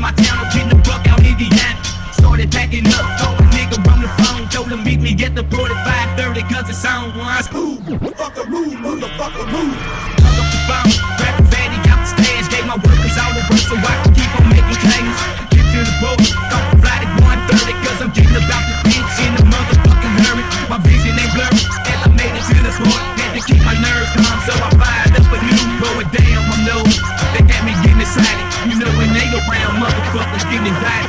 my town, I'm getting the fuck out Indiana. Started packing up, told a nigga on the phone, told him meet me at the 4530 cause it's on one. Fucker move, motherfucker move. Hung up the phone, grabbed the fatty out the stash, gave my workers all the work so I can keep on making claims. Get to the boat, got the flight at 1:30 cause I'm getting about the bitch in the motherfucking hurry. My vision ain't blurry as I made it to the port. Had to keep my nerves calm so I fired up a new going down my nose. They got me getting excited, you know when they around motherfuckers getting excited.